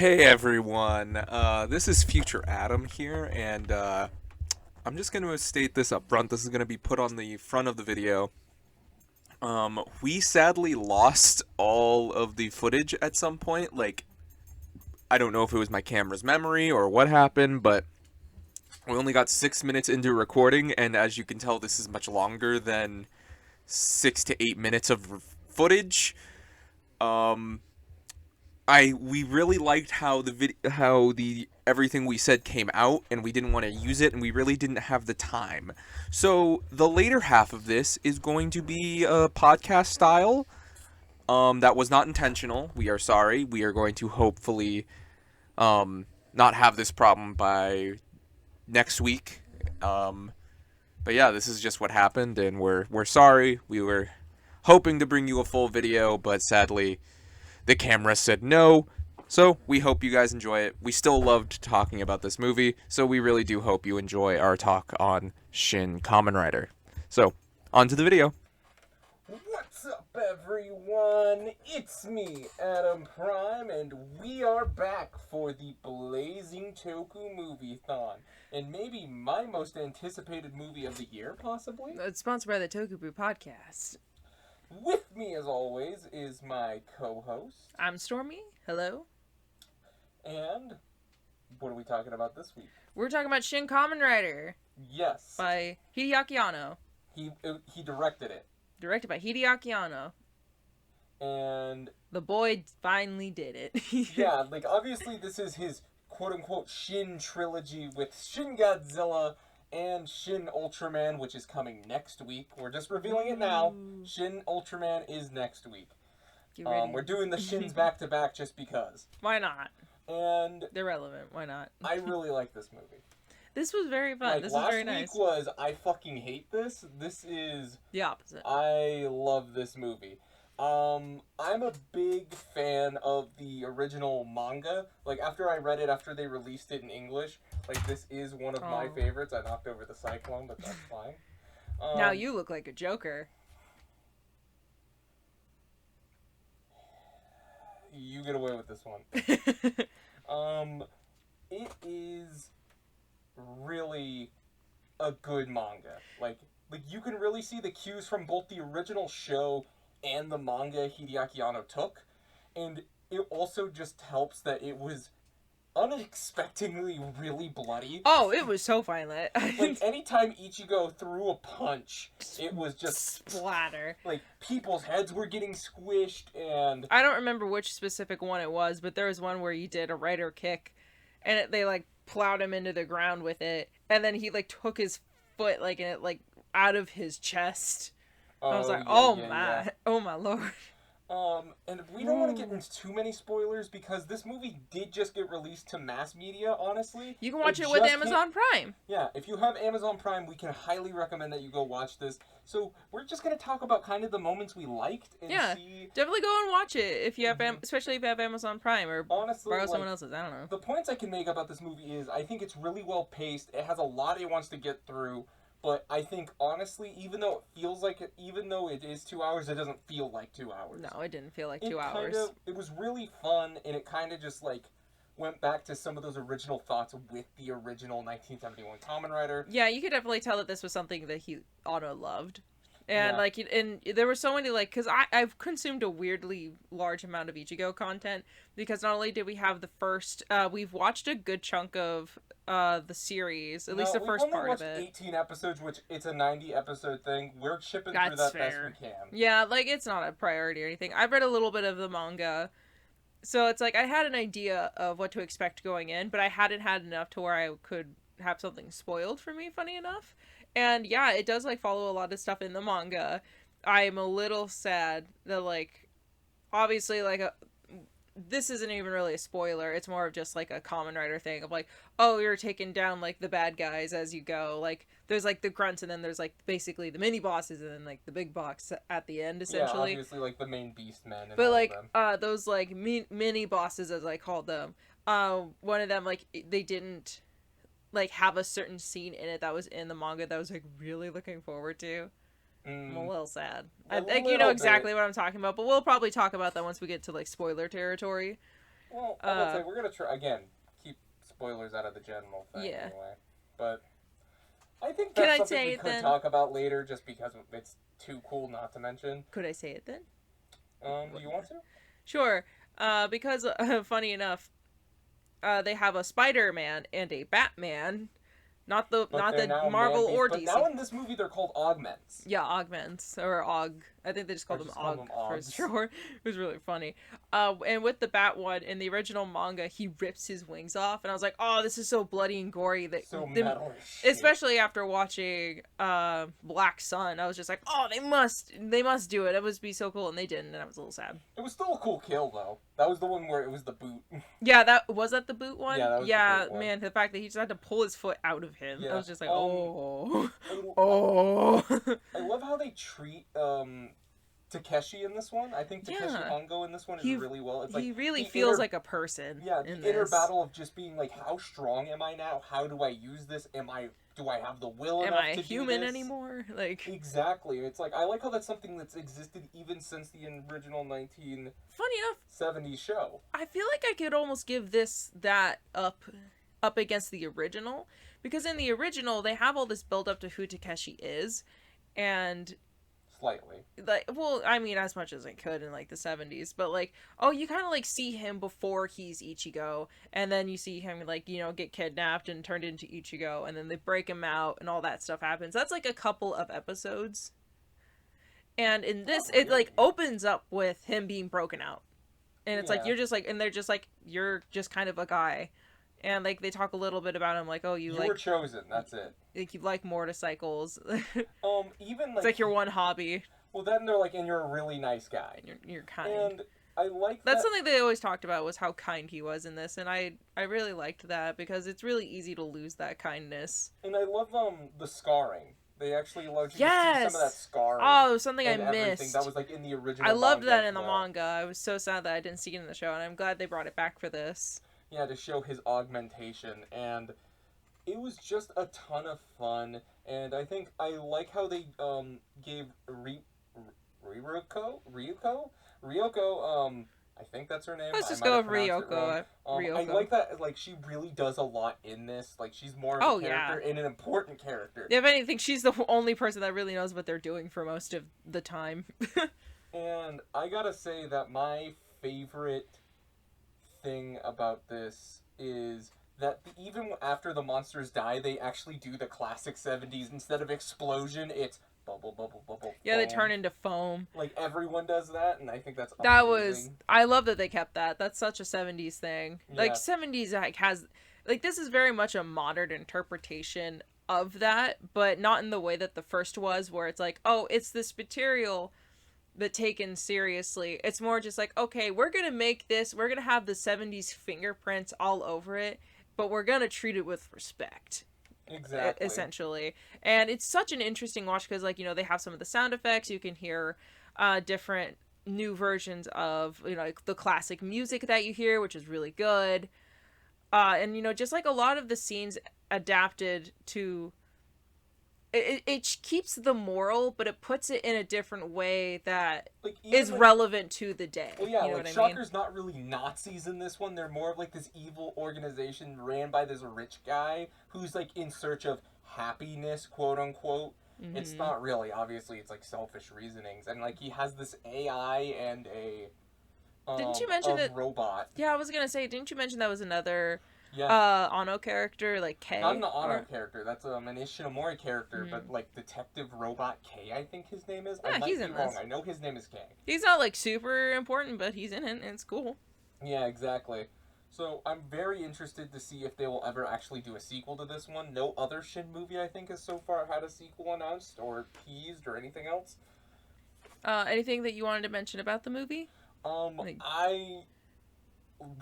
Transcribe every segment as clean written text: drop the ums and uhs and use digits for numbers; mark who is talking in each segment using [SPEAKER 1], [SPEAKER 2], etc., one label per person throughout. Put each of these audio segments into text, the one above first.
[SPEAKER 1] Hey everyone, this is Future Adam here, and I'm just going to state this up front. This is going to be put on the front of the video. We sadly lost all of the footage at some point. Like, I don't know if it was my camera's memory or what happened, but we only got 6 minutes into recording, and as you can tell, this is much longer than 6 to 8 minutes of footage. Um, we really liked how the everything we said came out, and we didn't want to use it, and we really didn't have the time. So the later half of this is going to be a podcast style. That was not intentional. We are sorry. We are going to hopefully not have this problem by next week. But yeah, this is just what happened, and we're sorry. We were hoping to bring you a full video, but sadly the camera said no, so we hope you guys enjoy it. We still loved talking about this movie, so we really do hope you enjoy our talk on Shin Kamen Rider. So, on to the video.
[SPEAKER 2] What's up, everyone? It's me, Adam Prime, and we are back for the Blazing Toku Moviethon. And maybe my most anticipated movie of the year, possibly?
[SPEAKER 3] It's sponsored by the Toku podcast.
[SPEAKER 2] With me, as always, is my co-host.
[SPEAKER 3] I'm Stormy. Hello.
[SPEAKER 2] And what are we talking about this week?
[SPEAKER 3] We're talking about Shin Kamen Rider.
[SPEAKER 2] Yes.
[SPEAKER 3] By Hideaki Anno.
[SPEAKER 2] He directed it.
[SPEAKER 3] Directed by Hideaki Anno.
[SPEAKER 2] And
[SPEAKER 3] the boy finally did it.
[SPEAKER 2] Yeah, like, obviously this is his quote-unquote Shin trilogy with Shin Godzilla and Shin Ultraman, which is coming next week. We're just revealing it now. Shin Ultraman is next week. We're doing the Shins back-to-back just because.
[SPEAKER 3] Why not?
[SPEAKER 2] And
[SPEAKER 3] they're relevant. Why not?
[SPEAKER 2] I really like this movie.
[SPEAKER 3] This was very fun.
[SPEAKER 2] Like,
[SPEAKER 3] this was very nice.
[SPEAKER 2] Last week was, I fucking hate this. This is
[SPEAKER 3] the opposite.
[SPEAKER 2] I love this movie. I'm a big fan of the original manga. Like, after I read it, after they released it in English, like, this is one of my favorites. I knocked over the Cyclone, but that's fine.
[SPEAKER 3] Now you look like a Joker.
[SPEAKER 2] You get away with this one. It is really a good manga. Like you can really see the cues from both the original show and the manga Hideaki Anno took, and it also just helps that it was unexpectedly really bloody.
[SPEAKER 3] Oh, it was so violent.
[SPEAKER 2] Like, anytime Ichigo threw a punch, it was just
[SPEAKER 3] splatter.
[SPEAKER 2] Like, people's heads were getting squished, and
[SPEAKER 3] I don't remember which specific one it was, but there was one where he did a rider kick, and they like plowed him into the ground with it, and then he like took his foot like and it like out of his chest. I was like, oh my lord.
[SPEAKER 2] And we don't want to get into too many spoilers because this movie did just get released to mass media, honestly.
[SPEAKER 3] You can watch it with Amazon Prime.
[SPEAKER 2] Yeah, if you have Amazon Prime, we can highly recommend that you go watch this. So, we're just going to talk about kind of the moments we liked and see...
[SPEAKER 3] definitely go and watch it if you have, especially if you have Amazon Prime or
[SPEAKER 2] honestly,
[SPEAKER 3] borrow someone else's, I don't know.
[SPEAKER 2] The points I can make about this movie is, I think it's really well paced, it has a lot it wants to get through, but I think, honestly, even though it is 2 hours, it doesn't feel like 2 hours.
[SPEAKER 3] No, it didn't feel like 2 hours.
[SPEAKER 2] It was really fun, and it kind of just, like, went back to some of those original thoughts with the original 1971 Kamen Rider.
[SPEAKER 3] Yeah, you could definitely tell that this was something that Otto loved. And, and there were so many, because I've consumed a weirdly large amount of Ichigo content, because not only did we have the first, we've watched a good chunk of the series, at least the first part of it.
[SPEAKER 2] We've only watched 18 episodes, which it's a 90-episode thing. We're chipping through that best we can.
[SPEAKER 3] Yeah, it's not a priority or anything. I've read a little bit of the manga, so it's I had an idea of what to expect going in, but I hadn't had enough to where I could have something spoiled for me, funny enough. And yeah, it does follow a lot of stuff in the manga. I'm a little sad that obviously this isn't even really a spoiler. It's more of just a Kamen Rider thing of oh, you're taking down the bad guys as you go. There's the grunts, and then there's basically the mini bosses, and then the big boss at the end essentially.
[SPEAKER 2] Yeah, obviously the main beast men. And
[SPEAKER 3] but those mini bosses, as I called them, one of them they didn't have a certain scene in it that was in the manga that I was really looking forward to. I'm a little sad. I think you know exactly what I'm talking about, but we'll probably talk about that once we get to spoiler territory.
[SPEAKER 2] Well, I'm gonna say we're gonna try again. Keep spoilers out of the general thing
[SPEAKER 3] Yeah.
[SPEAKER 2] anyway. But I think
[SPEAKER 3] Can
[SPEAKER 2] that's
[SPEAKER 3] I
[SPEAKER 2] something
[SPEAKER 3] say
[SPEAKER 2] we
[SPEAKER 3] it
[SPEAKER 2] could
[SPEAKER 3] then?
[SPEAKER 2] talk about later, just because it's too cool not to mention.
[SPEAKER 3] Could I say it then?
[SPEAKER 2] Do you want to?
[SPEAKER 3] Sure. Because funny enough, they have a Spider-Man and a Batman,
[SPEAKER 2] But
[SPEAKER 3] not
[SPEAKER 2] they're
[SPEAKER 3] the
[SPEAKER 2] now
[SPEAKER 3] Marvel
[SPEAKER 2] man-beast.
[SPEAKER 3] or
[SPEAKER 2] But
[SPEAKER 3] DC.
[SPEAKER 2] now in this movie, they're called augments.
[SPEAKER 3] Yeah, augments or aug. I think they just
[SPEAKER 2] Or
[SPEAKER 3] called them
[SPEAKER 2] just call
[SPEAKER 3] aug
[SPEAKER 2] them
[SPEAKER 3] for
[SPEAKER 2] augs.
[SPEAKER 3] short. It was really funny. And with the Bat one in the original manga, he rips his wings off, and I was like, oh, this is so bloody and gory that
[SPEAKER 2] So metal as shit.
[SPEAKER 3] especially after watching Black Sun, I was just like, oh, they must do it. It must be so cool, and they didn't, and I was a little sad.
[SPEAKER 2] It was still a cool kill, though. That was the one where it was the boot.
[SPEAKER 3] Yeah, that the boot one.
[SPEAKER 2] Yeah, that was the boot one.
[SPEAKER 3] Man, the fact that he just had to pull his foot out of him,
[SPEAKER 2] Yeah.
[SPEAKER 3] I was just like,
[SPEAKER 2] I love how they treat Takeshi in this one. I think Takeshi
[SPEAKER 3] Yeah.
[SPEAKER 2] Hongo in this one is really well. It's like
[SPEAKER 3] he really
[SPEAKER 2] the
[SPEAKER 3] feels
[SPEAKER 2] inner-
[SPEAKER 3] like a person.
[SPEAKER 2] Yeah,
[SPEAKER 3] in
[SPEAKER 2] the inner
[SPEAKER 3] this.
[SPEAKER 2] battle of just being like, how strong am I now? How do I use this? Do I have the will
[SPEAKER 3] Am
[SPEAKER 2] enough
[SPEAKER 3] I
[SPEAKER 2] to
[SPEAKER 3] human
[SPEAKER 2] do this?
[SPEAKER 3] anymore? Like,
[SPEAKER 2] Exactly. It's like I like how that's something that's existed even since the original 1970s
[SPEAKER 3] funny enough,
[SPEAKER 2] show.
[SPEAKER 3] I feel like I could almost give that up against the original, because in the original they have all this build up to who Takeshi is, and
[SPEAKER 2] Slightly.
[SPEAKER 3] like, well, I mean, as much as I could in like the 70s, but like, oh, you kind of like see him before he's Ichigo, and then you see him like, you know, get kidnapped and turned into Ichigo, and then they break him out and all that stuff happens. That's like a couple of episodes, and in this
[SPEAKER 2] Oh,
[SPEAKER 3] it like
[SPEAKER 2] really?
[SPEAKER 3] opens up with him being broken out, and it's like
[SPEAKER 2] Yeah.
[SPEAKER 3] you're just like, and they're just like, you're just kind of a guy, and like they talk a little bit about him, like, oh, you
[SPEAKER 2] You
[SPEAKER 3] like,
[SPEAKER 2] were chosen. That's it.
[SPEAKER 3] like you like motorcycles.
[SPEAKER 2] Even like
[SPEAKER 3] It's like your one hobby,
[SPEAKER 2] well, then they're like, and you're a really nice guy.
[SPEAKER 3] and you're kind.
[SPEAKER 2] And I like
[SPEAKER 3] That's
[SPEAKER 2] that.
[SPEAKER 3] something they always talked about, was how kind he was in this, and I really liked that, because it's really easy to lose that kindness.
[SPEAKER 2] And I love the scarring. They actually allowed you to see
[SPEAKER 3] Yes!
[SPEAKER 2] some of that scarring.
[SPEAKER 3] Oh, it was something I
[SPEAKER 2] and everything
[SPEAKER 3] missed.
[SPEAKER 2] that was like in the original.
[SPEAKER 3] I loved
[SPEAKER 2] manga
[SPEAKER 3] that
[SPEAKER 2] as
[SPEAKER 3] in the
[SPEAKER 2] well.
[SPEAKER 3] manga. I was so sad that I didn't see it in the show, and I'm glad they brought it back for this.
[SPEAKER 2] Yeah, to show his augmentation, and it was just a ton of fun. And I think I like how they gave Ryuko, I think that's her name.
[SPEAKER 3] Let's
[SPEAKER 2] I
[SPEAKER 3] just
[SPEAKER 2] might
[SPEAKER 3] go
[SPEAKER 2] have
[SPEAKER 3] with
[SPEAKER 2] pronounced it wrong.
[SPEAKER 3] Ryoko.
[SPEAKER 2] I like that, like, she really does a lot in this. Like, she's more of
[SPEAKER 3] Oh,
[SPEAKER 2] a
[SPEAKER 3] yeah.
[SPEAKER 2] character and an important character.
[SPEAKER 3] If anything, she's the only person that really knows what they're doing for most of the time.
[SPEAKER 2] And I gotta say that my favorite thing about this is that even after the monsters die, they actually do the classic 70s. Instead of explosion, it's bubble, bubble, bubble.
[SPEAKER 3] Yeah, they
[SPEAKER 2] foam.
[SPEAKER 3] turn into foam.
[SPEAKER 2] Like, everyone does that, and I think that's
[SPEAKER 3] That
[SPEAKER 2] amazing.
[SPEAKER 3] I love that they kept that. That's such a 70s thing. Like,
[SPEAKER 2] Yeah.
[SPEAKER 3] 70s like has, like, this is very much a modern interpretation of that, but not in the way that the first was, where it's like, oh, it's this material but taken seriously. It's more just like, okay, we're gonna make this, we're gonna have the 70s fingerprints all over it, but we're gonna treat it with respect.
[SPEAKER 2] Exactly.
[SPEAKER 3] Essentially. And it's such an interesting watch, because, like, you know, they have some of the sound effects. You can hear different new versions of, you know, like the classic music that you hear, which is really good. And, you know, just like a lot of the scenes adapted to, it keeps the moral, but it puts it in a different way that
[SPEAKER 2] Like, even
[SPEAKER 3] is
[SPEAKER 2] like,
[SPEAKER 3] relevant to the day.
[SPEAKER 2] Well, yeah,
[SPEAKER 3] You know
[SPEAKER 2] like,
[SPEAKER 3] what I mean?
[SPEAKER 2] Shocker's not really Nazis in this one. They're more of, like, this evil organization ran by this rich guy who's, like, in search of happiness, quote-unquote. It's not really. Obviously, it's, like, selfish reasonings. And, like, he has this AI and a
[SPEAKER 3] Didn't you mention that-
[SPEAKER 2] robot.
[SPEAKER 3] Yeah, I was gonna say, didn't you mention that was another
[SPEAKER 2] Yeah.
[SPEAKER 3] Ano character, like K?
[SPEAKER 2] Not an Honor
[SPEAKER 3] or-
[SPEAKER 2] character. That's an Ishinomori character, but, like, Detective Robot K, I think his name is.
[SPEAKER 3] Yeah,
[SPEAKER 2] I might
[SPEAKER 3] he's
[SPEAKER 2] be
[SPEAKER 3] in
[SPEAKER 2] wrong.
[SPEAKER 3] this.
[SPEAKER 2] I know his name is K.
[SPEAKER 3] He's not, like, super important, but he's in it, and it's cool.
[SPEAKER 2] Yeah, exactly. So I'm very interested to see if they will ever actually do a sequel to this one. No other Shin movie, I think, has so far had a sequel announced or teased or anything else.
[SPEAKER 3] Anything that you wanted to mention about the movie? Like-
[SPEAKER 2] I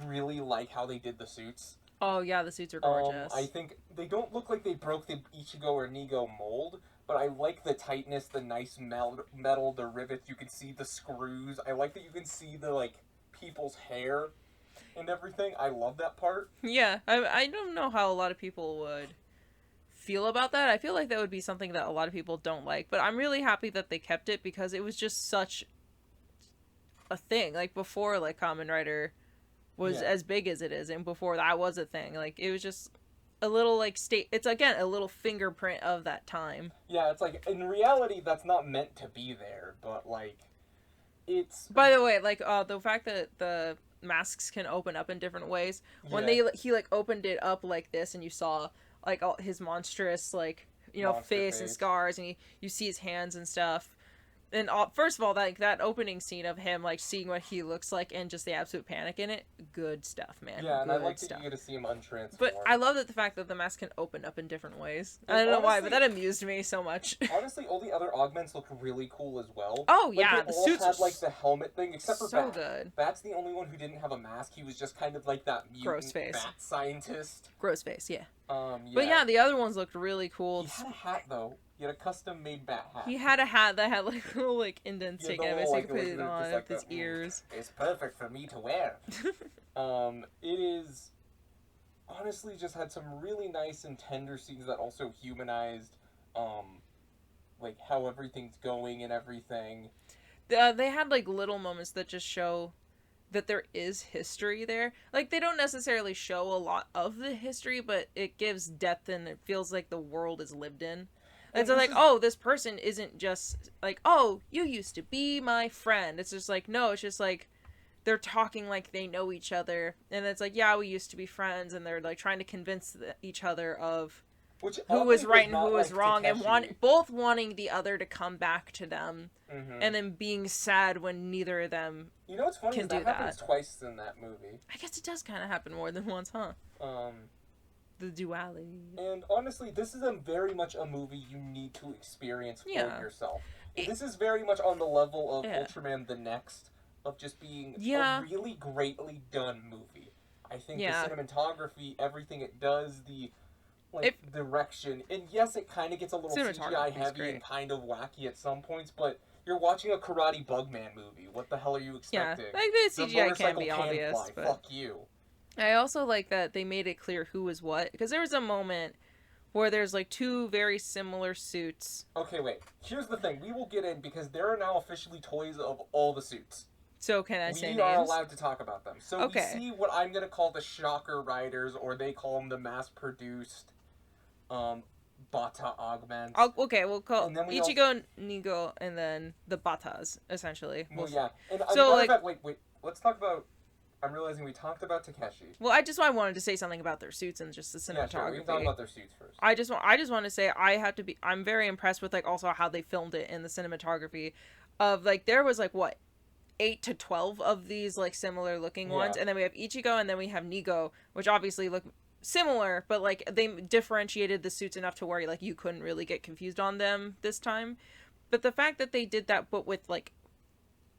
[SPEAKER 2] really like how they did the suits.
[SPEAKER 3] Oh, yeah, the suits are gorgeous.
[SPEAKER 2] I think they don't look like they broke the Ichigo or Nigo mold, but I like the tightness, the nice metal, the rivets. You can see the screws. I like that you can see the, like, people's hair and everything. I love that part.
[SPEAKER 3] Yeah, I don't know how a lot of people would feel about that. I feel like that would be something that a lot of people don't like, but I'm really happy that they kept it, because it was just such a thing. Like, before, like, Kamen Rider was
[SPEAKER 2] Yeah.
[SPEAKER 3] as big as it is, and before that was a thing. Like, it was just a little, like, it's, again, a little fingerprint of that time.
[SPEAKER 2] Yeah, it's like, in reality, that's not meant to be there, but, like, it's...
[SPEAKER 3] By the way, like, the fact that the masks can open up in different ways, when he, like, opened it up like this, and you saw, like, all his monstrous, like, you know,
[SPEAKER 2] Monster
[SPEAKER 3] face and
[SPEAKER 2] face.
[SPEAKER 3] scars, and you see his hands and stuff. And first of all, like, that opening scene of him, like, seeing what he looks like and just the absolute panic in it, good stuff, man.
[SPEAKER 2] Yeah, and
[SPEAKER 3] good
[SPEAKER 2] I like that
[SPEAKER 3] stuff.
[SPEAKER 2] you get to see him untransformed.
[SPEAKER 3] But I love that the fact that the mask can open up in different ways.
[SPEAKER 2] And
[SPEAKER 3] I don't know why, but
[SPEAKER 2] honestly-
[SPEAKER 3] that amused me so much.
[SPEAKER 2] Honestly, all the other augments look really cool as well.
[SPEAKER 3] Oh,
[SPEAKER 2] Like,
[SPEAKER 3] yeah,
[SPEAKER 2] they
[SPEAKER 3] the
[SPEAKER 2] all
[SPEAKER 3] suits
[SPEAKER 2] had,
[SPEAKER 3] are
[SPEAKER 2] like, the helmet thing, except for
[SPEAKER 3] so
[SPEAKER 2] Bat.
[SPEAKER 3] good.
[SPEAKER 2] Bat's the only one who didn't have a mask. He was just kind of like that
[SPEAKER 3] Gross
[SPEAKER 2] mutant
[SPEAKER 3] face.
[SPEAKER 2] bat scientist.
[SPEAKER 3] Gross face, yeah.
[SPEAKER 2] Yeah.
[SPEAKER 3] But yeah, the other ones looked really cool.
[SPEAKER 2] He had a hat, though. He had a custom-made bat hat.
[SPEAKER 3] He had a hat that had like little like indents
[SPEAKER 2] Yeah,
[SPEAKER 3] taken
[SPEAKER 2] the
[SPEAKER 3] out of it,
[SPEAKER 2] little,
[SPEAKER 3] so
[SPEAKER 2] like,
[SPEAKER 3] you could put it
[SPEAKER 2] just
[SPEAKER 3] on
[SPEAKER 2] like
[SPEAKER 3] his
[SPEAKER 2] that.
[SPEAKER 3] ears.
[SPEAKER 2] It's perfect for me to wear. It is honestly just had some really nice and tender scenes that also humanized, like how everything's going and everything.
[SPEAKER 3] They had like little moments that just show that there is history there. Like, they don't necessarily show a lot of the history, but it gives depth and it feels like the world is lived in. And so, like, oh, this person isn't just like, oh, you used to be my friend. It's just like, no, it's just like they're talking like they know each other. And it's like, yeah, we used to be friends. And they're like trying to convince each other of
[SPEAKER 2] Which
[SPEAKER 3] who was
[SPEAKER 2] oddly
[SPEAKER 3] right and
[SPEAKER 2] not
[SPEAKER 3] who was
[SPEAKER 2] like
[SPEAKER 3] wrong, and
[SPEAKER 2] Takeshi.
[SPEAKER 3] both wanting the other to come back to them,
[SPEAKER 2] Mhm.
[SPEAKER 3] and then being sad when neither of them.
[SPEAKER 2] You know what's funny
[SPEAKER 3] can
[SPEAKER 2] is that
[SPEAKER 3] do
[SPEAKER 2] happens
[SPEAKER 3] that.
[SPEAKER 2] twice in that movie.
[SPEAKER 3] I guess it does kind of happen more than once, huh? The duality.
[SPEAKER 2] And honestly, this is very much a movie you need to experience for
[SPEAKER 3] Yeah.
[SPEAKER 2] yourself.
[SPEAKER 3] It-
[SPEAKER 2] This is very much on the level of
[SPEAKER 3] Yeah.
[SPEAKER 2] Ultraman the Next, of just being
[SPEAKER 3] Yeah.
[SPEAKER 2] a really greatly done movie. I think
[SPEAKER 3] Yeah.
[SPEAKER 2] the cinematography, everything it does, the
[SPEAKER 3] If-
[SPEAKER 2] direction, and yes, it kind of gets a little CGI
[SPEAKER 3] Cinematography's
[SPEAKER 2] heavy
[SPEAKER 3] great.
[SPEAKER 2] and kind of wacky at some points, but you're watching a Karate Bugman movie. What the hell are you
[SPEAKER 3] Yeah,
[SPEAKER 2] expecting?
[SPEAKER 3] like the
[SPEAKER 2] The
[SPEAKER 3] CGI can
[SPEAKER 2] motorcycle
[SPEAKER 3] be obvious,
[SPEAKER 2] fly.
[SPEAKER 3] but
[SPEAKER 2] Fuck you.
[SPEAKER 3] I also like that they made it clear who was what, because there was a moment where there's like two very similar suits.
[SPEAKER 2] Okay, wait. Here's the thing. We will get in because there are now officially toys of all the suits.
[SPEAKER 3] So can I say
[SPEAKER 2] We are
[SPEAKER 3] names?
[SPEAKER 2] allowed to talk about them. So
[SPEAKER 3] Okay.
[SPEAKER 2] we see what I'm going to call the Shocker Riders, or they call them the mass-produced Bata augments.
[SPEAKER 3] Okay, we'll call
[SPEAKER 2] And then we
[SPEAKER 3] Ichigo, Nigo, and then the Batas, essentially.
[SPEAKER 2] Well, yeah. And
[SPEAKER 3] So,
[SPEAKER 2] matter of
[SPEAKER 3] like-
[SPEAKER 2] fact, wait. Let's talk about... I'm realizing we talked about Takeshi.
[SPEAKER 3] Well, I wanted to say something about their suits and just the
[SPEAKER 2] Yeah, sure. We
[SPEAKER 3] cinematography.
[SPEAKER 2] can talk about their suits first.
[SPEAKER 3] I just want to say I'm very impressed with like also how they filmed it in the cinematography of like there was like what 8 to 12 of these like similar looking ones,
[SPEAKER 2] Yeah.
[SPEAKER 3] and then we have Ichigo and then we have Nigo, which obviously look similar, but like they differentiated the suits enough to where like you couldn't really get confused on them this time. But the fact that they did that but with like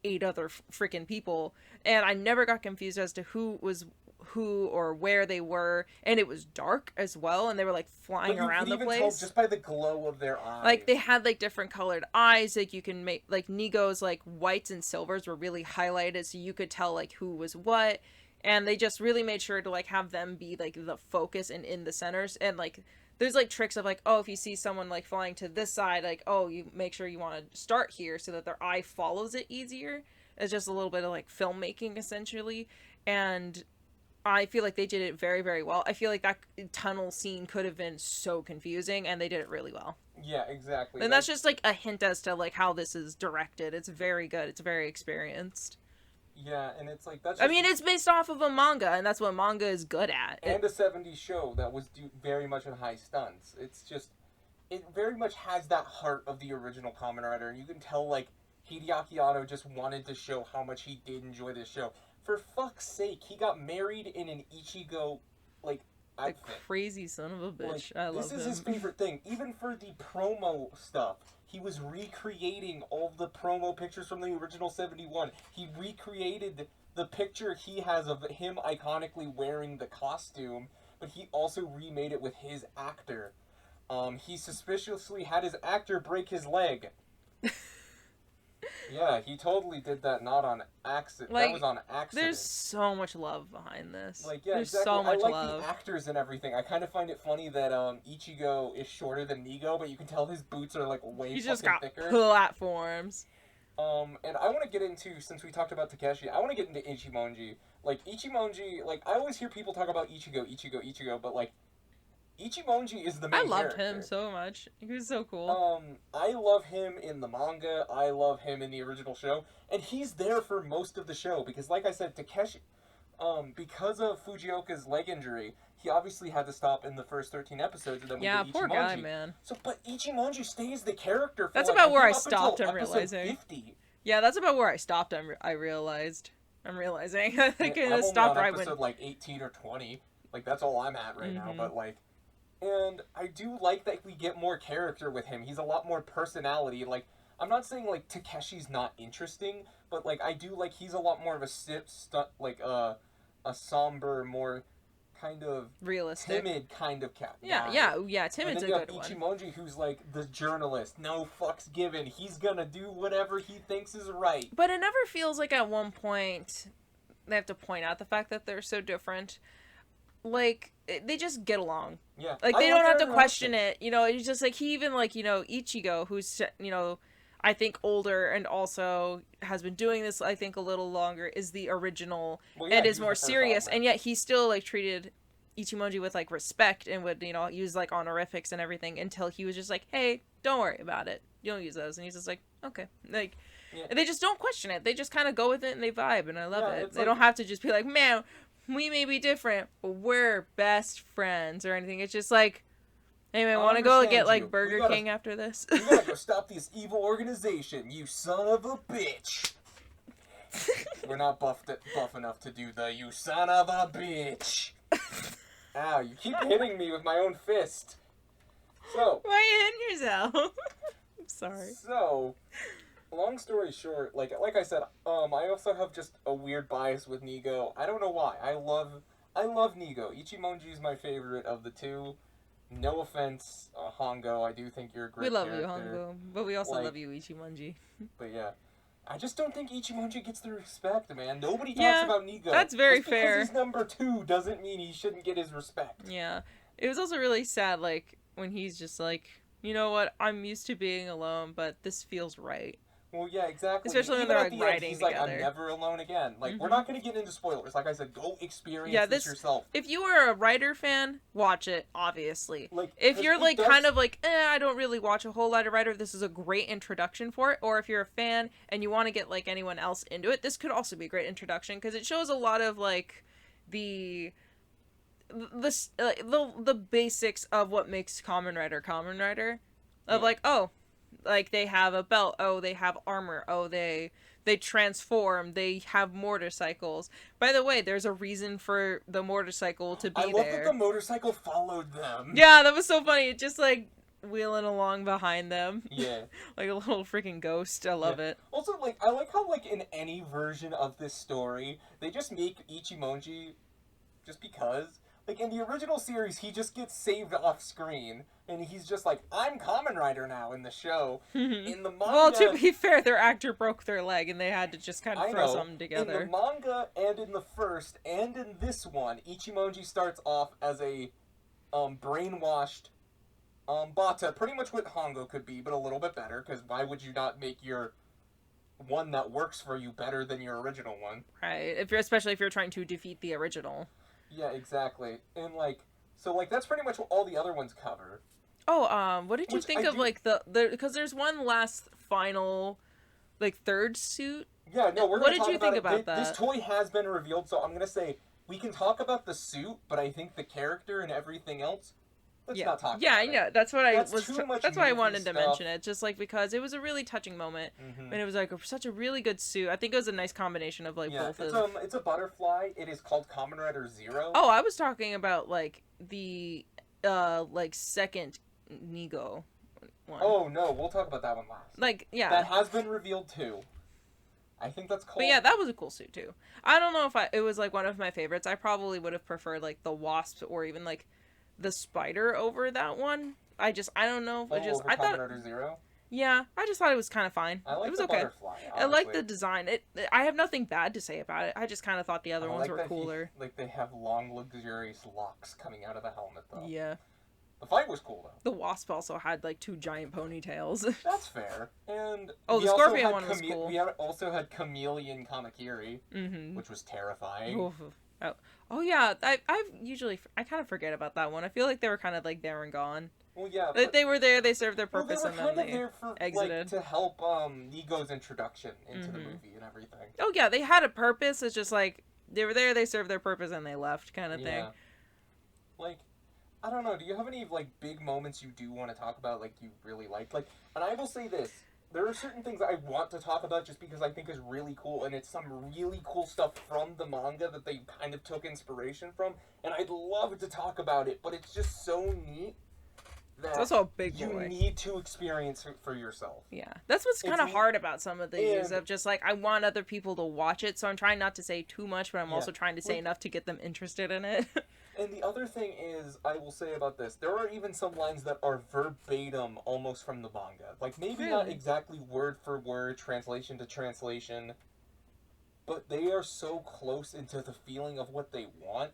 [SPEAKER 3] 8 other freaking people, and I never got confused as to who was who or where they were, and it was dark as well, and they were like flying
[SPEAKER 2] But you
[SPEAKER 3] around
[SPEAKER 2] could
[SPEAKER 3] the
[SPEAKER 2] even
[SPEAKER 3] place.
[SPEAKER 2] tell just by the glow of their eyes.
[SPEAKER 3] Like they had like different colored eyes, like you can make like Nigo's like whites and silvers were really highlighted so you could tell like who was what, and they just really made sure to like have them be like the focus and in the centers. And like there's like tricks of like, oh, if you see someone like flying to this side, like, oh, you make sure you want to start here so that their eye follows it easier. It's just a little bit of like filmmaking essentially, and I feel like they did it very, very well. I feel like that tunnel scene could have been so confusing, and they did it really well.
[SPEAKER 2] Yeah, exactly.
[SPEAKER 3] And that's just like a hint as to like how this is directed. It's very good. It's very experienced.
[SPEAKER 2] Yeah, and it's like... that's.
[SPEAKER 3] I mean, it's based off of a manga, and that's what manga is good at.
[SPEAKER 2] And a 70s show that was very much in high stunts. It's just... It very much has that heart of the original Kamen Rider, and you can tell, like, Hideaki Anno just wanted to show how much he did enjoy this show. For fuck's sake, he got married in an Ichigo, like,
[SPEAKER 3] The
[SPEAKER 2] outfit.
[SPEAKER 3] crazy son of a bitch.
[SPEAKER 2] Like,
[SPEAKER 3] I love
[SPEAKER 2] this is
[SPEAKER 3] him.
[SPEAKER 2] his favorite thing. Even for the promo stuff, he was recreating all the promo pictures from the original 71. He recreated the picture he has of him iconically wearing the costume, but he also remade it with his actor. He suspiciously had his actor break his leg. Yeah, he totally did that not on accident.
[SPEAKER 3] Like,
[SPEAKER 2] That was on accident.
[SPEAKER 3] There's so much love behind this.
[SPEAKER 2] Like, yeah,
[SPEAKER 3] There's
[SPEAKER 2] exactly.
[SPEAKER 3] so much
[SPEAKER 2] I like
[SPEAKER 3] love.
[SPEAKER 2] the actors and everything. I kind of find it funny that Ichigo is shorter than Nigo, but you can tell his boots are like way
[SPEAKER 3] He
[SPEAKER 2] fucking
[SPEAKER 3] just got
[SPEAKER 2] thicker.
[SPEAKER 3] platforms.
[SPEAKER 2] And I want to get into, since we talked about Takeshi, I want to get into Ichimonji. Like, Ichimonji, like, I always hear people talk about Ichigo, but, like, Ichimonji is the main
[SPEAKER 3] I loved
[SPEAKER 2] character.
[SPEAKER 3] him so much. He was so cool.
[SPEAKER 2] I love him in the manga, I love him in the original show, and he's there for most of the show, because, like I said, Takeshi, because of Fujioka's leg injury, he obviously had to stop in the first 13 episodes, and then we
[SPEAKER 3] Yeah,
[SPEAKER 2] get
[SPEAKER 3] poor
[SPEAKER 2] Ichimonji.
[SPEAKER 3] guy, man.
[SPEAKER 2] So, but Ichimonji stays the character for,
[SPEAKER 3] That's
[SPEAKER 2] like,
[SPEAKER 3] about where I
[SPEAKER 2] up until
[SPEAKER 3] stopped, I'm
[SPEAKER 2] episode
[SPEAKER 3] realizing.
[SPEAKER 2] 50.
[SPEAKER 3] Yeah, that's about where I stopped. I realized. I'm realizing. I think
[SPEAKER 2] I'm
[SPEAKER 3] it
[SPEAKER 2] only
[SPEAKER 3] stopped
[SPEAKER 2] on
[SPEAKER 3] right
[SPEAKER 2] episode,
[SPEAKER 3] when.
[SPEAKER 2] like, 18 or 20. Like, that's all I'm at right now,
[SPEAKER 3] Mhm.
[SPEAKER 2] but, like... And I do like that we get more character with him. He's a lot more personality. Like, I'm not saying, like, Takeshi's not interesting, but, like, I do like he's a lot more of a a somber, more kind of
[SPEAKER 3] Realistic.
[SPEAKER 2] timid kind of cat.
[SPEAKER 3] Yeah,
[SPEAKER 2] guy.
[SPEAKER 3] yeah.
[SPEAKER 2] And
[SPEAKER 3] Timid's
[SPEAKER 2] then
[SPEAKER 3] a
[SPEAKER 2] you have
[SPEAKER 3] good one.
[SPEAKER 2] Ichimonji, who's, like, the journalist. No fucks given. He's gonna do whatever he thinks is right.
[SPEAKER 3] But it never feels like at one point they have to point out the fact that they're so different. Like, they just get along.
[SPEAKER 2] Yeah.
[SPEAKER 3] Like,
[SPEAKER 2] I
[SPEAKER 3] they
[SPEAKER 2] love
[SPEAKER 3] don't have
[SPEAKER 2] their
[SPEAKER 3] to question
[SPEAKER 2] interaction.
[SPEAKER 3] it. You know, it's just like, he even, like, you know, Ichigo, who's, you know, I think older and also has been doing this, I think, a little longer, is the original
[SPEAKER 2] Well, yeah,
[SPEAKER 3] and
[SPEAKER 2] he
[SPEAKER 3] is
[SPEAKER 2] was
[SPEAKER 3] more
[SPEAKER 2] the first
[SPEAKER 3] serious.
[SPEAKER 2] Alma.
[SPEAKER 3] And yet he still, like, treated Ichimonji with, like, respect and would, you know, use, like, honorifics and everything until he was just like, hey, don't worry about it. You don't use those. And he's just like, okay. Like,
[SPEAKER 2] Yeah.
[SPEAKER 3] they just don't question it. They just kind of go with it and they vibe, and I love
[SPEAKER 2] Yeah,
[SPEAKER 3] it.
[SPEAKER 2] it's
[SPEAKER 3] They
[SPEAKER 2] like-
[SPEAKER 3] don't have to just be like, man, we may be different, but we're best friends or anything. It's just like, hey, man,
[SPEAKER 2] I
[SPEAKER 3] want to go
[SPEAKER 2] understand
[SPEAKER 3] get,
[SPEAKER 2] you.
[SPEAKER 3] like,
[SPEAKER 2] We
[SPEAKER 3] Burger
[SPEAKER 2] gotta-
[SPEAKER 3] King after this?
[SPEAKER 2] You gotta go stop this evil organization, you son of a bitch. We're not buff enough to do the you son of a bitch. Ow, you keep hitting me with my own fist. So,
[SPEAKER 3] Why you hitting yourself? I'm sorry.
[SPEAKER 2] long story short, like I said, I also have just a weird bias with Nigo. I don't know why. I love Nigo. Ichimonji is my favorite of the two. No offense, Hongo. I do think you're a great
[SPEAKER 3] We love
[SPEAKER 2] character.
[SPEAKER 3] you, Hongo, but we also
[SPEAKER 2] Like-
[SPEAKER 3] love you, Ichimonji.
[SPEAKER 2] But yeah, I just don't think Ichimonji gets the respect, man. Nobody talks
[SPEAKER 3] Yeah,
[SPEAKER 2] about Nigo.
[SPEAKER 3] that's very
[SPEAKER 2] Just because
[SPEAKER 3] fair.
[SPEAKER 2] he's number 2 doesn't mean he shouldn't get his respect.
[SPEAKER 3] Yeah. It was also really sad, like, when he's just like, you know what, I'm used to being alone, but this feels right.
[SPEAKER 2] Well, yeah, exactly.
[SPEAKER 3] Especially when
[SPEAKER 2] Even
[SPEAKER 3] they're,
[SPEAKER 2] at
[SPEAKER 3] like,
[SPEAKER 2] the end,
[SPEAKER 3] riding
[SPEAKER 2] he's like, I'm
[SPEAKER 3] together.
[SPEAKER 2] never alone again. Like, we're
[SPEAKER 3] Mhm.
[SPEAKER 2] not going to get into spoilers. Like I said, go experience
[SPEAKER 3] Yeah,
[SPEAKER 2] this
[SPEAKER 3] this-
[SPEAKER 2] yourself.
[SPEAKER 3] If you are a Rider fan, watch it, obviously.
[SPEAKER 2] Like,
[SPEAKER 3] If
[SPEAKER 2] 'cause
[SPEAKER 3] you're
[SPEAKER 2] it
[SPEAKER 3] like
[SPEAKER 2] does-
[SPEAKER 3] kind of like, I don't really watch a whole lot of Rider, this is a great introduction for it. Or if you're a fan and you want to get like anyone else into it, this could also be a great introduction because it shows a lot of like the basics of what makes Kamen Rider. Of
[SPEAKER 2] Yeah.
[SPEAKER 3] like, oh, like they have a belt, oh, they have armor, oh, they transform, they have motorcycles. By the way, there's a reason for the motorcycle to be
[SPEAKER 2] I love
[SPEAKER 3] there.
[SPEAKER 2] that the motorcycle followed them.
[SPEAKER 3] Yeah, that was so funny. It just like wheeling along behind them.
[SPEAKER 2] Yeah.
[SPEAKER 3] Like a little freaking ghost. I love it.
[SPEAKER 2] Also, like, I like how, like, in any version of this story, they just make Ichimonji just because. Like, in the original series, he just gets saved off screen, and he's just like, I'm Kamen Rider now in the show. In the manga...
[SPEAKER 3] Well, to be fair, their actor broke their leg and they had to just kind of
[SPEAKER 2] I
[SPEAKER 3] throw
[SPEAKER 2] know.
[SPEAKER 3] something together.
[SPEAKER 2] In the manga and in the first and in this one, Ichimonji starts off as a brainwashed Bata, pretty much what Hongo could be, but a little bit better, because why would you not make your one that works for you better than your original one?
[SPEAKER 3] Right. Especially if you're trying to defeat the original.
[SPEAKER 2] Yeah, exactly. And, like, so, like, that's pretty much what all the other ones cover.
[SPEAKER 3] Oh, what did you
[SPEAKER 2] Which
[SPEAKER 3] think
[SPEAKER 2] I
[SPEAKER 3] of
[SPEAKER 2] do-
[SPEAKER 3] like the because there's one last final like third suit.
[SPEAKER 2] Yeah, no, we're
[SPEAKER 3] What
[SPEAKER 2] gonna
[SPEAKER 3] did
[SPEAKER 2] talk
[SPEAKER 3] you think
[SPEAKER 2] it.
[SPEAKER 3] about
[SPEAKER 2] This
[SPEAKER 3] that?
[SPEAKER 2] toy has been revealed, so I'm gonna say we can talk about the suit, but I think the character and everything else, let's not talk
[SPEAKER 3] Yeah,
[SPEAKER 2] about
[SPEAKER 3] I
[SPEAKER 2] it.
[SPEAKER 3] know. That's what
[SPEAKER 2] That's too much
[SPEAKER 3] that's why I
[SPEAKER 2] movie
[SPEAKER 3] wanted to
[SPEAKER 2] stuff.
[SPEAKER 3] mention it, just like because it was a really touching moment,
[SPEAKER 2] Mhm.
[SPEAKER 3] and it was like such a really good suit. I think it was a nice combination of like
[SPEAKER 2] Yeah,
[SPEAKER 3] both
[SPEAKER 2] it's,
[SPEAKER 3] of.
[SPEAKER 2] it's a butterfly. It is called Kamen Rider Zero.
[SPEAKER 3] Oh, I was talking about like the like second Nigo one.
[SPEAKER 2] Oh, no, we'll talk about that one last.
[SPEAKER 3] Like yeah.
[SPEAKER 2] That has been revealed too. I think that's called.
[SPEAKER 3] But yeah, that was a cool suit too. I don't know if it was like one of my favorites. I probably would have preferred like the wasp or even like the spider over that one. I don't know.
[SPEAKER 2] Oh, over
[SPEAKER 3] I
[SPEAKER 2] Kamen
[SPEAKER 3] thought
[SPEAKER 2] Rider Zero.
[SPEAKER 3] yeah, I just thought it was kind of fine.
[SPEAKER 2] I like
[SPEAKER 3] it was
[SPEAKER 2] the
[SPEAKER 3] okay.
[SPEAKER 2] butterfly.
[SPEAKER 3] I like the
[SPEAKER 2] honestly.
[SPEAKER 3] design. I have nothing bad to say about it. I just kind of thought the other
[SPEAKER 2] I
[SPEAKER 3] ones
[SPEAKER 2] like
[SPEAKER 3] were
[SPEAKER 2] that
[SPEAKER 3] cooler.
[SPEAKER 2] like they have long, luxurious locks coming out of the helmet, though.
[SPEAKER 3] Yeah.
[SPEAKER 2] The fight was cool though.
[SPEAKER 3] The Wasp also had like 2 giant ponytails.
[SPEAKER 2] That's fair. And
[SPEAKER 3] Oh,
[SPEAKER 2] we
[SPEAKER 3] the
[SPEAKER 2] also
[SPEAKER 3] Scorpion
[SPEAKER 2] had
[SPEAKER 3] one was cool.
[SPEAKER 2] We also had Chameleon Kamakiri, which was terrifying.
[SPEAKER 3] Oof. Oh yeah, I kind of forget about that one. I feel like they were kind of like there and gone.
[SPEAKER 2] Well, yeah,
[SPEAKER 3] Like they were there, they served their purpose,
[SPEAKER 2] well, they were
[SPEAKER 3] and then
[SPEAKER 2] kind
[SPEAKER 3] they
[SPEAKER 2] of there for
[SPEAKER 3] exited.
[SPEAKER 2] like to help Nigo's introduction into the movie and everything.
[SPEAKER 3] Oh yeah, they had a purpose. It's just like they were there, they served their purpose, and they left, kind of thing.
[SPEAKER 2] Like, I don't know. Do you have any like big moments you do want to talk about? Like you really liked? Like, and I will say this: there are certain things I want to talk about just because I think is really cool, and it's some really cool stuff from the manga that they kind of took inspiration from, and I'd love to talk about it, but it's just so neat that
[SPEAKER 3] It's also a big
[SPEAKER 2] you
[SPEAKER 3] boy.
[SPEAKER 2] need to experience it for yourself.
[SPEAKER 3] Yeah, that's what's kind of
[SPEAKER 2] It's-
[SPEAKER 3] hard about some of these.
[SPEAKER 2] and-
[SPEAKER 3] Of just like I want other people to watch it, so I'm trying not to say too much, but I'm
[SPEAKER 2] Yeah.
[SPEAKER 3] also trying to say
[SPEAKER 2] Like-
[SPEAKER 3] enough to get them interested in it.
[SPEAKER 2] And the other thing is, I will say about this, there are even some lines that are verbatim almost from the manga. Like, maybe not
[SPEAKER 3] Really?
[SPEAKER 2] exactly word for word, translation to translation, but they are so close into the feeling of what they want.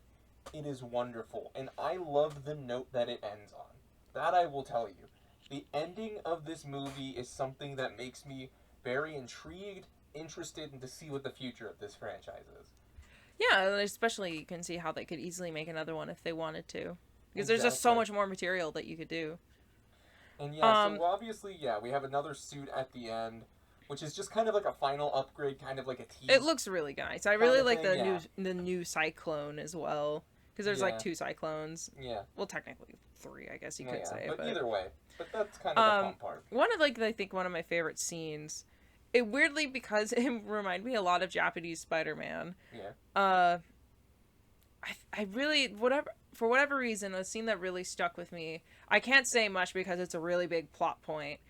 [SPEAKER 2] It is wonderful. And I love the note that it ends on. That I will tell you. The ending of this movie is something that makes me very intrigued, interested, and to see what the future of this franchise is.
[SPEAKER 3] Yeah, and especially you can see how they could easily make another one if they wanted to. Because there's just so
[SPEAKER 2] Exactly.
[SPEAKER 3] much more material that you could do.
[SPEAKER 2] And yeah,
[SPEAKER 3] Um,
[SPEAKER 2] so obviously, yeah, we have another suit at the end, which is just kind of like a final upgrade, kind of like a tease.
[SPEAKER 3] It looks really nice. I
[SPEAKER 2] Kind
[SPEAKER 3] really
[SPEAKER 2] of
[SPEAKER 3] like
[SPEAKER 2] thing,
[SPEAKER 3] the new Cyclone as well. Because there's
[SPEAKER 2] Yeah.
[SPEAKER 3] like 2 Cyclones.
[SPEAKER 2] Yeah,
[SPEAKER 3] Well, technically 3, I guess you
[SPEAKER 2] yeah,
[SPEAKER 3] could say.
[SPEAKER 2] but
[SPEAKER 3] But
[SPEAKER 2] either way, but that's kind of the fun part.
[SPEAKER 3] one of like I think one of my favorite scenes. It weirdly because it reminded me a lot of Japanese Spider-Man.
[SPEAKER 2] Yeah,
[SPEAKER 3] I really for whatever reason a scene that really stuck with me. I can't say much because it's a really big plot point,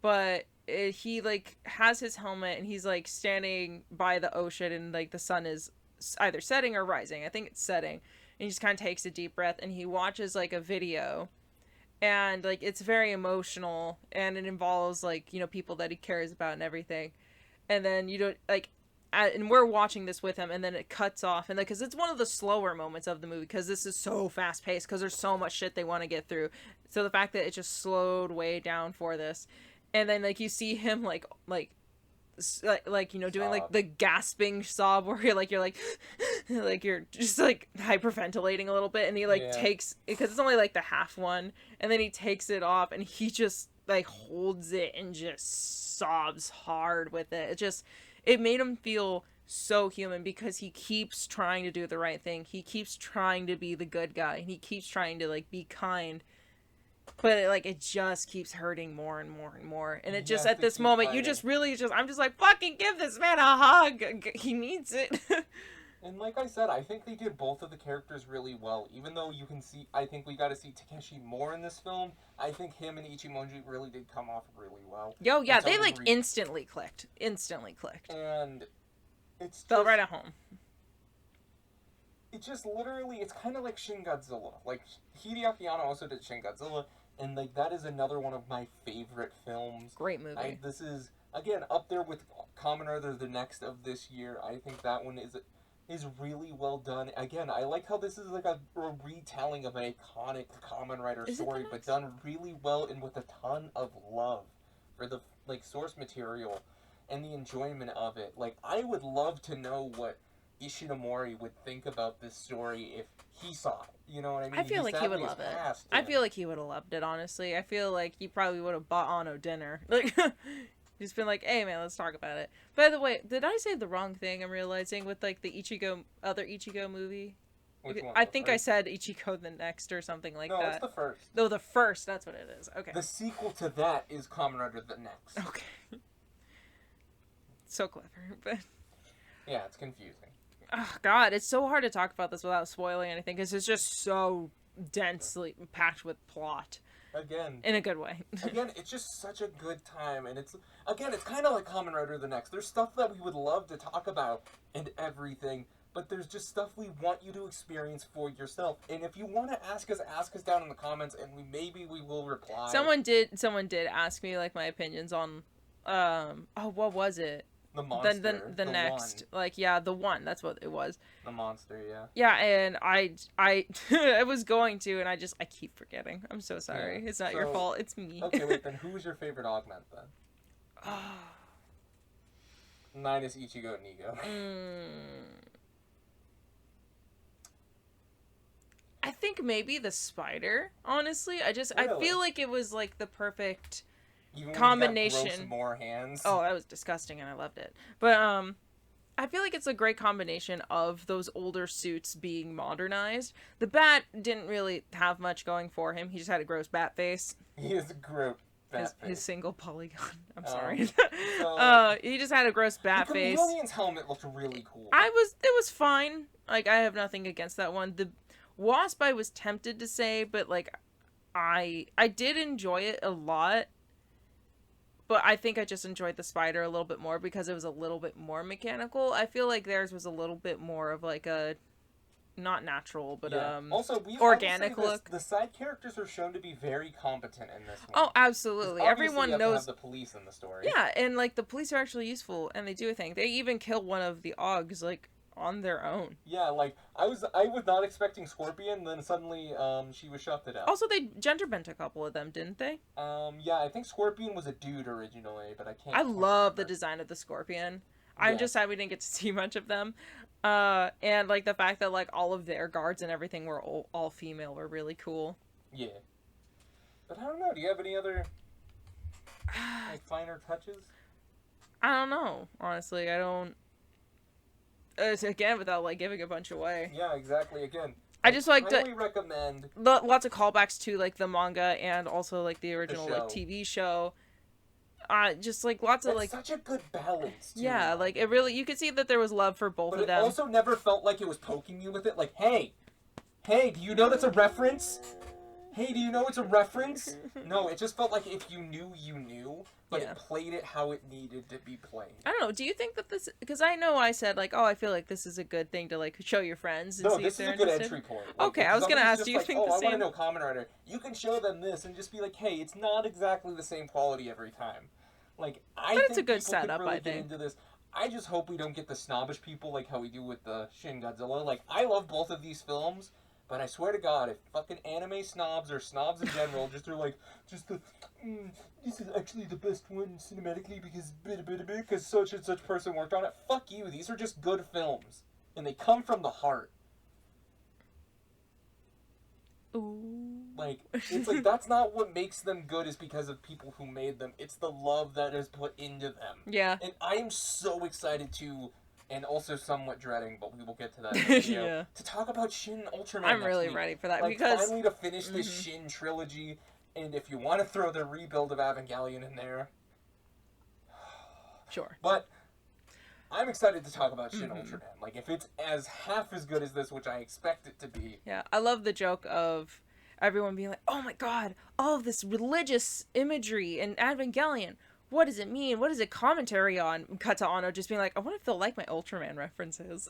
[SPEAKER 3] but he like has his helmet and he's like standing by the ocean and like the sun is either setting or rising. I think it's setting. And he just kind of takes a deep breath and he watches like a video and like it's very emotional and it involves like people that he cares about and everything. And then and we're watching this with him and then it cuts off and because it's one of the slower moments of the movie because this is so fast paced because there's so much shit they want to get through, so the fact that it just slowed way down for this and then like you see him doing like the gasping sob where you're like like you're just like hyperventilating a little bit and he like takes because it's only like the half one and then he takes it off and he just like holds it and just sobs hard with it. It made him feel so human because he keeps trying to do the right thing. He keeps trying to be the good guy. And he keeps trying to like be kind. But it just keeps hurting more and more and more. And it just
[SPEAKER 2] has
[SPEAKER 3] at
[SPEAKER 2] to
[SPEAKER 3] this
[SPEAKER 2] keep
[SPEAKER 3] moment
[SPEAKER 2] fighting.
[SPEAKER 3] you just really I'm just like fucking give this man a hug. He needs it.
[SPEAKER 2] and like I said, I think they did both of the characters really well. Even though you can see, I think we got to see Takeshi more in this film. I think him and Ichimonji really did come off really well.
[SPEAKER 3] Yo, yeah,
[SPEAKER 2] Until
[SPEAKER 3] they
[SPEAKER 2] we
[SPEAKER 3] like
[SPEAKER 2] reach-
[SPEAKER 3] instantly clicked.
[SPEAKER 2] And it's
[SPEAKER 3] Fell
[SPEAKER 2] just,
[SPEAKER 3] right at home.
[SPEAKER 2] it just literally, it's kind of like Shin Godzilla. Like, Hideaki Anno also did Shin Godzilla, and like that is another one of my favorite films.
[SPEAKER 3] Great movie.
[SPEAKER 2] This is, again, up there with Kamen Rider the next of this year. I think that one is really well done. Again, I like how this is like a retelling of an iconic Kamen Rider
[SPEAKER 3] Is it the
[SPEAKER 2] story, but
[SPEAKER 3] next?
[SPEAKER 2] done really well and with a ton of love for the like source material and the enjoyment of it. Like, I would love to know what Ishinomori would think about this story if he saw it. You know what I mean?
[SPEAKER 3] I feel like he would
[SPEAKER 2] sadly
[SPEAKER 3] love
[SPEAKER 2] has
[SPEAKER 3] it.
[SPEAKER 2] passed,
[SPEAKER 3] I
[SPEAKER 2] and-
[SPEAKER 3] feel like he would have loved it, honestly. I feel like he probably would have bought Anno dinner. Like, he's been like, hey man, let's talk about it. By the way, did I say the wrong thing I'm realizing with like the other Ichigo movie?
[SPEAKER 2] Which one?
[SPEAKER 3] I
[SPEAKER 2] The
[SPEAKER 3] think I
[SPEAKER 2] first?
[SPEAKER 3] said Ichigo the next or something like
[SPEAKER 2] No,
[SPEAKER 3] that.
[SPEAKER 2] it's the first.
[SPEAKER 3] No, the first, that's what it is. Okay.
[SPEAKER 2] The sequel to that is Kamen Rider the next.
[SPEAKER 3] Okay. So clever, but
[SPEAKER 2] Yeah, it's confusing.
[SPEAKER 3] oh god, it's so hard to talk about this without spoiling anything because it's just so densely packed with plot
[SPEAKER 2] Again,
[SPEAKER 3] in a good way.
[SPEAKER 2] it's just such a good time, and it's kind of like Kamen Rider the next. There's stuff that we would love to talk about and everything, but there's just stuff we want you to experience for yourself. And if you want to ask us down in the comments, and maybe we will reply.
[SPEAKER 3] Someone did ask me like my opinions on what was it?
[SPEAKER 2] The monster.
[SPEAKER 3] the next,
[SPEAKER 2] one.
[SPEAKER 3] like, yeah, the one, that's what it was.
[SPEAKER 2] The monster, yeah.
[SPEAKER 3] Yeah, and I I was going to, and I keep forgetting. I'm so sorry.
[SPEAKER 2] Yeah.
[SPEAKER 3] It's not your fault. It's me.
[SPEAKER 2] Okay, wait, then who's your favorite augment, then? Minus Ichigo and Nigo.
[SPEAKER 3] I think maybe the spider, honestly. I
[SPEAKER 2] Really?
[SPEAKER 3] feel like it was, like, the perfect
[SPEAKER 2] Even when
[SPEAKER 3] combination.
[SPEAKER 2] you got gross more hands.
[SPEAKER 3] Oh, that was disgusting, and I loved it. But, I feel like it's a great combination of those older suits being modernized. The bat didn't really have much going for him. He just had a gross bat face.
[SPEAKER 2] He is a gross bat face.
[SPEAKER 3] His single polygon. I'm sorry.
[SPEAKER 2] So,
[SPEAKER 3] he just had a gross bat
[SPEAKER 2] the
[SPEAKER 3] face.
[SPEAKER 2] Chameleon's helmet looked really cool.
[SPEAKER 3] It was fine. Like, I have nothing against that one. The Wasp I was tempted to say, but, like, I did enjoy it a lot. But I think I just enjoyed the spider a little bit more because it was a little bit more mechanical. I feel like theirs was a little bit more of, like, a not natural, but
[SPEAKER 2] also,
[SPEAKER 3] organic look.
[SPEAKER 2] The side characters are shown to be very competent in this one.
[SPEAKER 3] Oh, absolutely. Everyone
[SPEAKER 2] you have
[SPEAKER 3] knows
[SPEAKER 2] to have the police in the story.
[SPEAKER 3] Yeah, and, like, the police are actually useful, and they do a thing. They even kill one of the Augs, like, on their own.
[SPEAKER 2] Yeah, like, I was not expecting Scorpion, then suddenly she was shot to death.
[SPEAKER 3] Also, they gender bent a couple of them, didn't they?
[SPEAKER 2] Yeah, I think Scorpion was a dude originally, but I can't.
[SPEAKER 3] I love the design of the Scorpion. I'm just sad we didn't get to see much of them. And, like, the fact that, like, all of their guards and everything were all female were really cool.
[SPEAKER 2] Yeah. But I don't know, do you have any other, like, finer touches?
[SPEAKER 3] I don't know, honestly. I don't... again, without, like, giving a bunch away.
[SPEAKER 2] Yeah, exactly, again.
[SPEAKER 3] I just like
[SPEAKER 2] to recommend
[SPEAKER 3] lots of callbacks to, like, the manga and also, like, the original like TV show. Just, like, lots of, like,
[SPEAKER 2] such a good balance too.
[SPEAKER 3] Yeah, like, it really, you could see that there was love for both of them.
[SPEAKER 2] But it also never felt like it was poking you with it, like, hey, do you know that's a reference? Hey, do you know it's a reference? No, it just felt like if you knew, but it played it how it needed to be played.
[SPEAKER 3] I don't know, do you think that this, because I know I said, like, oh, I feel like this is a good thing to, like, show your friends and see if they're interested.
[SPEAKER 2] No, this is a good entry point. Like,
[SPEAKER 3] okay, I was gonna ask, do you think the same?
[SPEAKER 2] I want to know Kamen Rider. You can show them this and just be like, hey, it's not exactly the same quality every time. Like, I think
[SPEAKER 3] it's a good
[SPEAKER 2] people
[SPEAKER 3] setup,
[SPEAKER 2] could really
[SPEAKER 3] I think.
[SPEAKER 2] get into this. I just hope we don't get the snobbish people like how we do with the Shin Godzilla. Like, I love both of these films, but I swear to God, if fucking anime snobs or snobs in general this is actually the best one cinematically because such and such person worked on it. Fuck you. These are just good films, and they come from the heart.
[SPEAKER 3] Ooh.
[SPEAKER 2] Like, it's like, that's not what makes them good is because of people who made them. It's the love that is put into them.
[SPEAKER 3] Yeah.
[SPEAKER 2] And I am so excited to, and also somewhat dreading, but we will get to that in the video, to talk about Shin Ultraman
[SPEAKER 3] I'm really
[SPEAKER 2] week.
[SPEAKER 3] ready for that,
[SPEAKER 2] like,
[SPEAKER 3] because...
[SPEAKER 2] finally to finish this Shin trilogy, and if you want to throw the rebuild of Evangelion in there...
[SPEAKER 3] Sure.
[SPEAKER 2] But... I'm excited to talk about Shin Ultraman. Like, if it's as half as good as this, which I expect it to be.
[SPEAKER 3] Yeah, I love the joke of everyone being like, oh my god, all of this religious imagery in Evangelion. What does it mean? What is it commentary on? Cut to Anno just being like, I want to feel like my Ultraman references.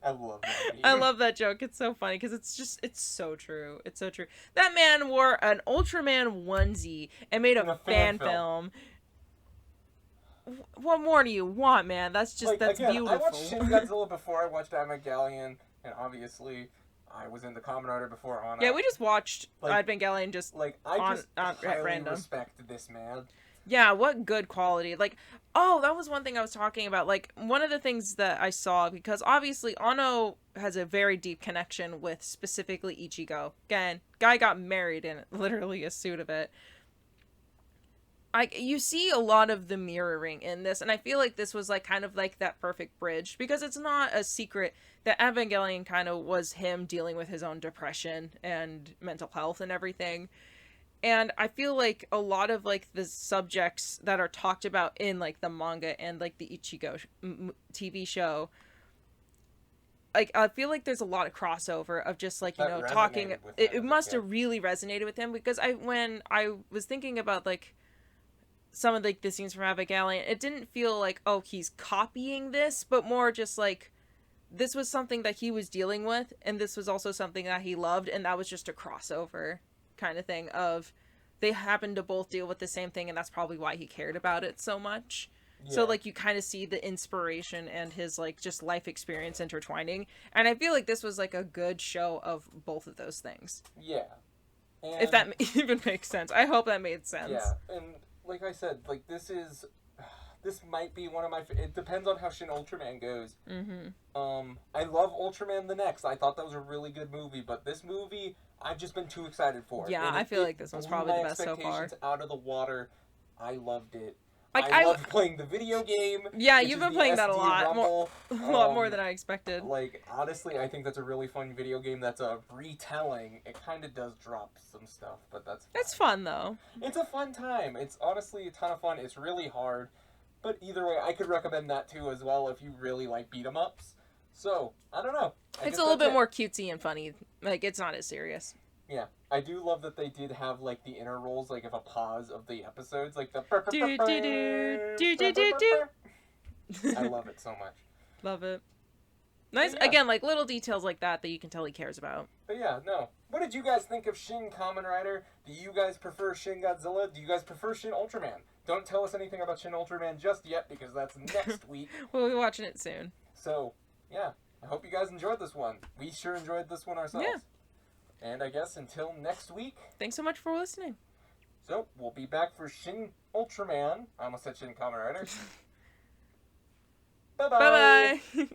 [SPEAKER 2] I love that meme.
[SPEAKER 3] I love that joke. It's so funny because it's so true. It's so true. That man wore an Ultraman onesie and made a fan film. What more do you want, man? That's just,
[SPEAKER 2] like,
[SPEAKER 3] that's
[SPEAKER 2] again,
[SPEAKER 3] beautiful.
[SPEAKER 2] I watched Shin Godzilla before I watched Evangelion, and obviously I was into Kamen Rider before Anno.
[SPEAKER 3] Yeah, we just watched Evangelion just
[SPEAKER 2] like, I just highly
[SPEAKER 3] random.
[SPEAKER 2] respect this man.
[SPEAKER 3] Yeah, what good quality. Like, oh, that was one thing I was talking about. Like, one of the things that I saw, because obviously Anno has a very deep connection with specifically Ichigo. Again, guy got married in literally a suit of it. You see a lot of the mirroring in this, and I feel like this was, like, kind of like that perfect bridge, because it's not a secret that Evangelion kind of was him dealing with his own depression and mental health and everything. And I feel like a lot of, like, the subjects that are talked about in, like, the manga and, like, the Ichigo TV show, like, I feel like there's a lot of crossover of just, like, you know, talking. It must have really resonated with him, because when I was thinking about, like, some of, like, the scenes from Evangelion, it didn't feel like, oh, he's copying this, but more just, like, this was something that he was dealing with, and this was also something that he loved, and that was just a crossover kind of thing of they happened to both deal with the same thing, and that's probably why he cared about it so much. So,
[SPEAKER 2] Yeah.
[SPEAKER 3] like, you kind of see the inspiration and his, like, just life experience intertwining. And I feel like this was, like, a good show of both of those things.
[SPEAKER 2] Yeah. And,
[SPEAKER 3] If that even makes sense. I hope that made sense.
[SPEAKER 2] Yeah, and like I said, like, this might be one of my. It depends on how Shin Ultraman goes.
[SPEAKER 3] Mm-hmm.
[SPEAKER 2] I love Ultraman the Next. I thought that was a really good movie, but this movie I've just been too excited for.
[SPEAKER 3] Yeah,
[SPEAKER 2] And
[SPEAKER 3] I feel like this one's
[SPEAKER 2] blew
[SPEAKER 3] probably
[SPEAKER 2] my
[SPEAKER 3] the best so far.
[SPEAKER 2] expectations out of the water. I loved it.
[SPEAKER 3] Like,
[SPEAKER 2] I loved playing the video game.
[SPEAKER 3] Yeah,
[SPEAKER 2] which
[SPEAKER 3] you've
[SPEAKER 2] is
[SPEAKER 3] been
[SPEAKER 2] the
[SPEAKER 3] playing that a
[SPEAKER 2] SD
[SPEAKER 3] lot.
[SPEAKER 2] Rumble.
[SPEAKER 3] A lot more than I expected.
[SPEAKER 2] Like, honestly, I think that's a really fun video game that's a retelling. It kind of does drop some stuff, but that's fine.
[SPEAKER 3] It's fun, though.
[SPEAKER 2] It's a fun time. It's honestly a ton of fun. It's really hard. But either way, I could recommend that too as well if you really like beat 'em ups. So, I don't know.
[SPEAKER 3] It's a little bit more cutesy and funny. Like, it's not as serious.
[SPEAKER 2] Yeah. I do love that they did have, like, the intervals, like, of a pause of the episodes. Like, the... I love it so much.
[SPEAKER 3] Love it. Nice.
[SPEAKER 2] Yeah.
[SPEAKER 3] Again, like, little details like that you can tell he cares about.
[SPEAKER 2] But yeah, no. What did you guys think of Shin Kamen Rider? Do you guys prefer Shin Godzilla? Do you guys prefer Shin Ultraman? Don't tell us anything about Shin Ultraman just yet, because that's next week.
[SPEAKER 3] We'll be watching it soon.
[SPEAKER 2] So, yeah. I hope you guys enjoyed this one. We sure enjoyed this one ourselves.
[SPEAKER 3] Yeah.
[SPEAKER 2] And I guess until next week.
[SPEAKER 3] Thanks so much for listening.
[SPEAKER 2] So, we'll be back for Shin Ultraman. I almost said Shin Kamen Rider. Bye-bye.
[SPEAKER 3] Bye-bye.